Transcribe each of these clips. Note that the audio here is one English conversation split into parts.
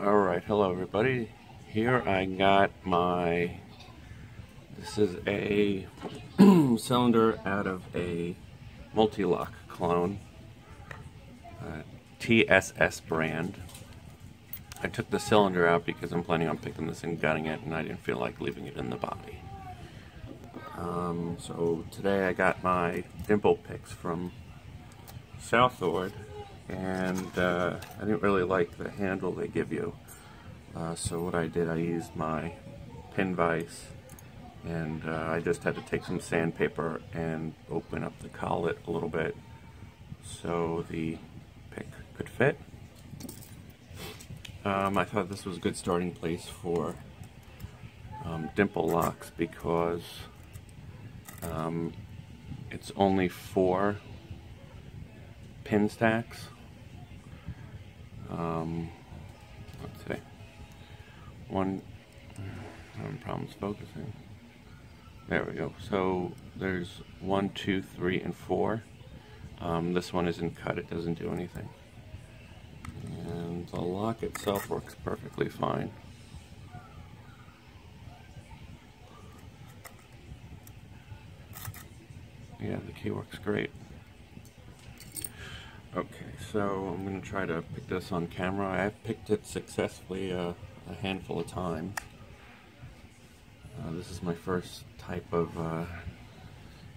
Alright, hello everybody. Here I got this is a cylinder out of a Mul-T-Lock clone, TSS brand. I took the cylinder out because I'm planning on picking this and gutting it, and I didn't feel like leaving it in the body. So today I got my dimple picks from Southord, and I didn't really like the handle they give you. So what I did, I used my pin vise, and I just had to take some sandpaper and open up the collet a little bit so the pick could fit. I thought this was a good starting place for dimple locks because it's only 4 pin stacks. Let's see. I'm having problems focusing. There we go. So there's 1, 2, 3, and 4. This one isn't cut, it doesn't do anything. And the lock itself works perfectly fine. Yeah, the key works great. Okay, so I'm going to try to pick this on camera. I've picked it successfully a handful of times. This is my first type of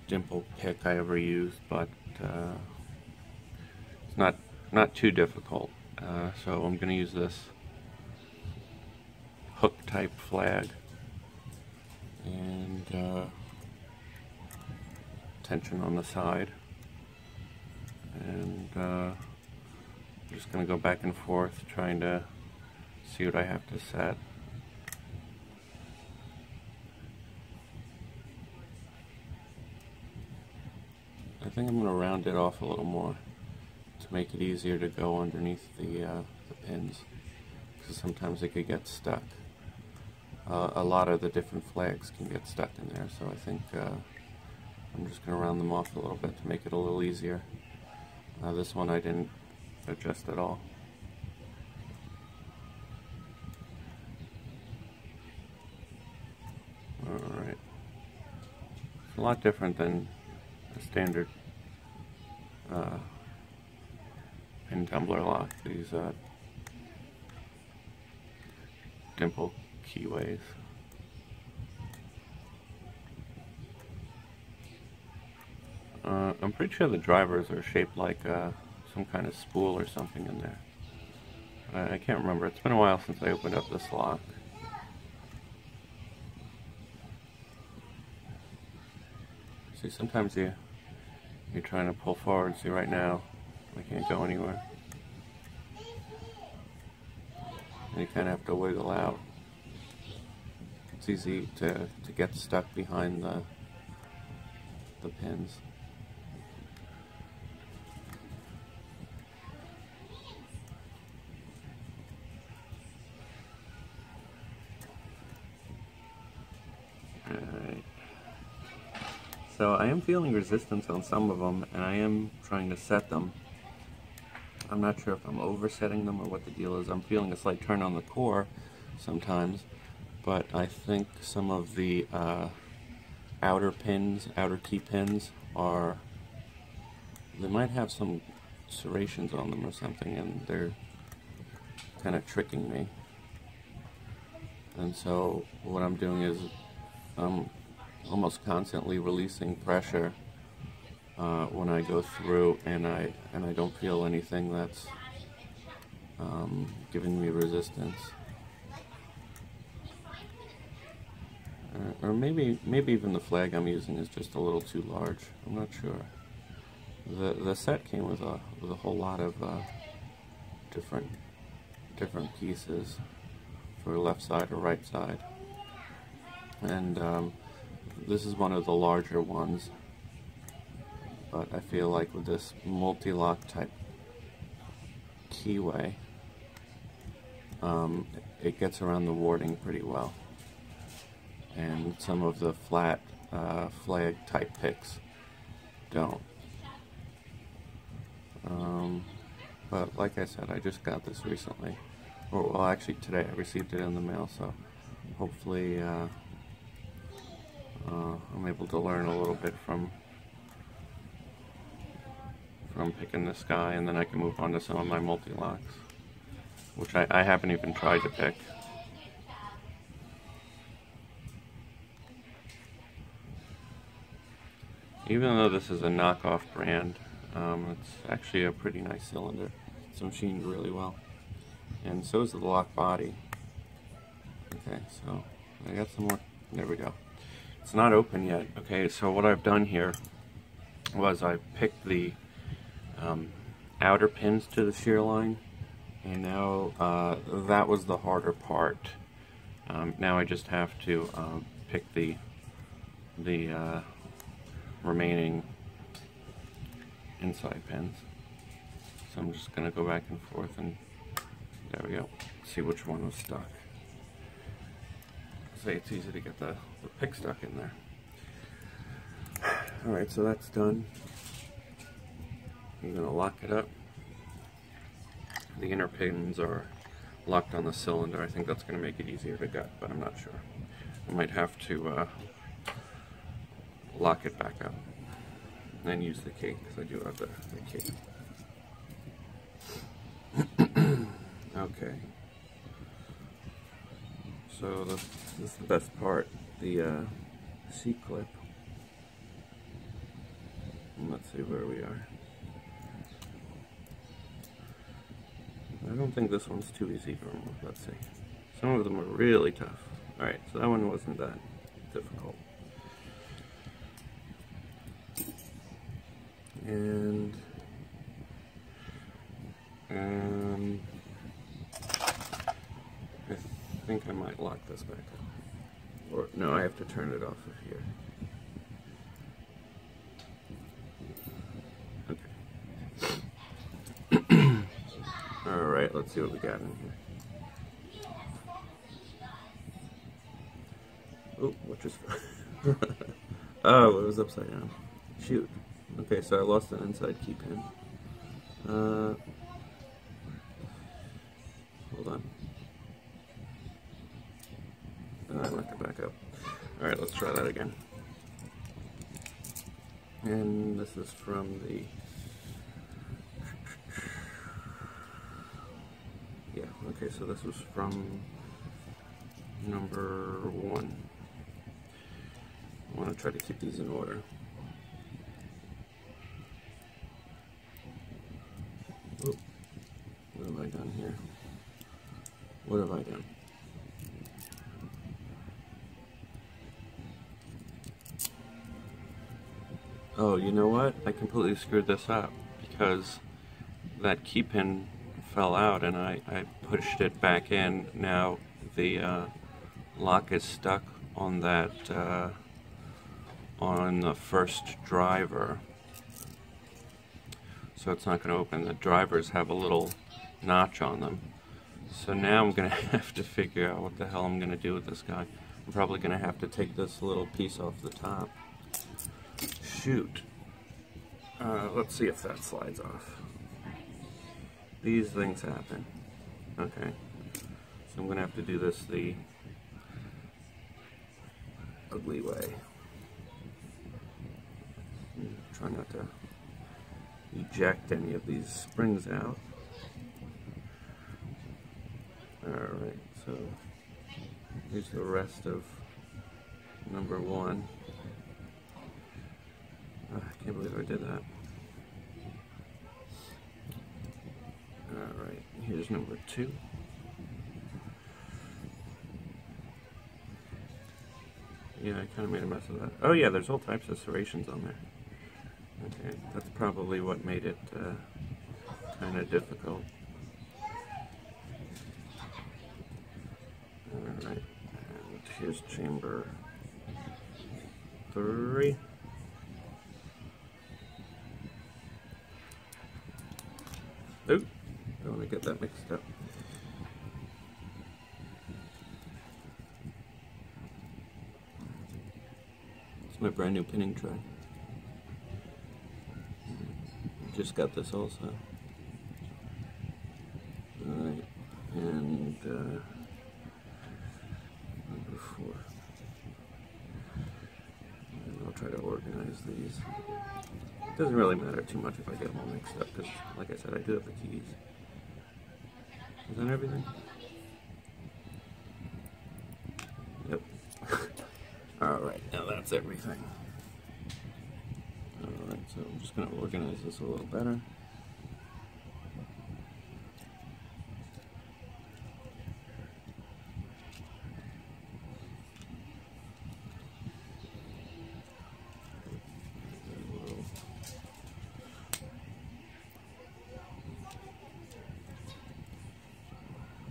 dimple pick I ever used, but it's not too difficult. So I'm going to use this hook type flag and tension on the side, and I'm just going to go back and forth trying to see what I have to set. I think I'm going to round it off a little more to make it easier to go underneath the pins, because sometimes it could get stuck. A lot of the different flags can get stuck in there, so I think I'm just going to round them off a little bit to make it a little easier. This one I didn't adjust at all. Alright. It's a lot different than a standard pin tumbler lock, these dimple keyways. I'm pretty sure the drivers are shaped like some kind of spool or something in there. I can't remember. It's been a while since I opened up this lock. See, sometimes you're trying to pull forward. See, right now I can't go anywhere. And you kind of have to wiggle out. It's easy to get stuck behind the pins. Alright. So I am feeling resistance on some of them, and I am trying to set them. I'm not sure if I'm oversetting them or what the deal is. I'm feeling a slight turn on the core sometimes, but I think some of the outer key pins they might have some serrations on them or something, and they're kind of tricking me. And so what I'm doing is I'm almost constantly releasing pressure when I go through, and I don't feel anything that's giving me resistance. Or maybe even the flag I'm using is just a little too large. I'm not sure. The set came with a whole lot of different pieces for left side or right side, and this is one of the larger ones. But I feel like with this Mul-T-Lock type keyway, it gets around the warding pretty well. And some of the flat flag type picks don't. But like I said, I just got this recently. Or, well, actually today I received it in the mail, so hopefully I'm able to learn a little bit from picking this guy, and then I can move on to some of my Mul-T-Locks, which I haven't even tried to pick. Even though this is a knockoff brand, it's actually a pretty nice cylinder. It's machined really well. And so is the lock body. Okay, so I got some more. There we go. It's not open yet. Okay, so what I've done here was I picked the outer pins to the shear line, and now that was the harder part. Now I just have to pick the remaining inside pins. So I'm just going to go back and forth, and there we go. See which one was stuck. Say it's easy to get the pick stuck in there. Alright, so that's done. I'm going to lock it up. The inner pins are locked on the cylinder. I think that's going to make it easier to get, but I'm not sure. I might have to lock it back up and then use the key, because I do have the key. Okay. So this is the best part, the C-clip. Let's see where we are. I don't think this one's too easy for me. Let's see. Some of them are really tough. Alright, so that one wasn't that difficult. And I think I might lock this back up. Or no, I have to turn it off of here. Okay. Alright, let's see what we got in here. Oh, what just oh, it was upside down. Shoot. Okay, so I lost an inside key pin. Hold on. I locked it back up. Alright, let's try that again. And this is from the... Yeah, okay, so this was from number 1. I want to try to keep these in order. Oh, what have I done here? What have I done? Oh, you know what? I completely screwed this up, because that key pin fell out and I pushed it back in. Now the lock is stuck on that on the first driver, so it's not going to open. The drivers have a little notch on them, so now I'm going to have to figure out what the hell I'm going to do with this guy. I'm probably going to have to take this little piece off the top. Shoot. Let's see if that slides off. These things happen. Okay. So I'm going to have to do this the ugly way. Try not to eject any of these springs out. Alright, so here's the rest of number 1. I can't believe I did that. Alright, here's number 2. Yeah, I kind of made a mess of that. Oh yeah, there's all types of serrations on there. Okay, that's probably what made it kind of difficult. Alright, and here's chamber 3. Oop, don't want to get that mixed up. It's my brand new pinning tray. Just got this also. Alright, and Doesn't really matter too much if I get them all mixed up, because, like I said, I do have the keys. Is that everything? Yep. Alright, now that's everything. Alright, so I'm just going to organize this a little better.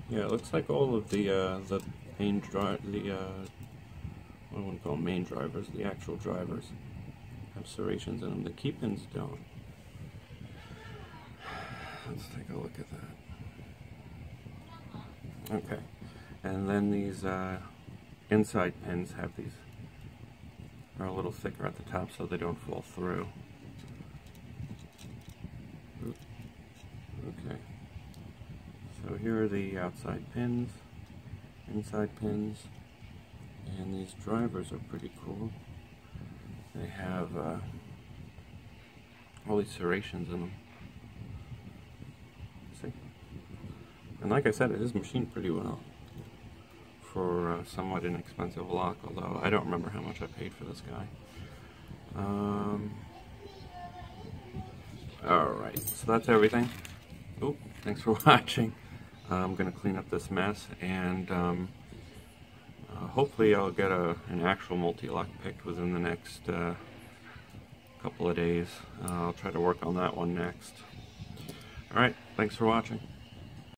Yeah, it looks like all of the main what do I want to call them, main drivers, the actual drivers, have serrations in them. The key pins don't. Let's take a look at that. Okay, and then these inside pins are a little thicker at the top so they don't fall through. Okay. So here are the outside pins, inside pins, and these drivers are pretty cool. They have all these serrations in them. See? And like I said, it is machined pretty well for a somewhat inexpensive lock, although I don't remember how much I paid for this guy. Alright, so that's everything. Oh, thanks for watching. I'm going to clean up this mess, and hopefully I'll get an actual Mul-T-Lock picked within the next couple of days. I'll try to work on that one next. Alright, thanks for watching.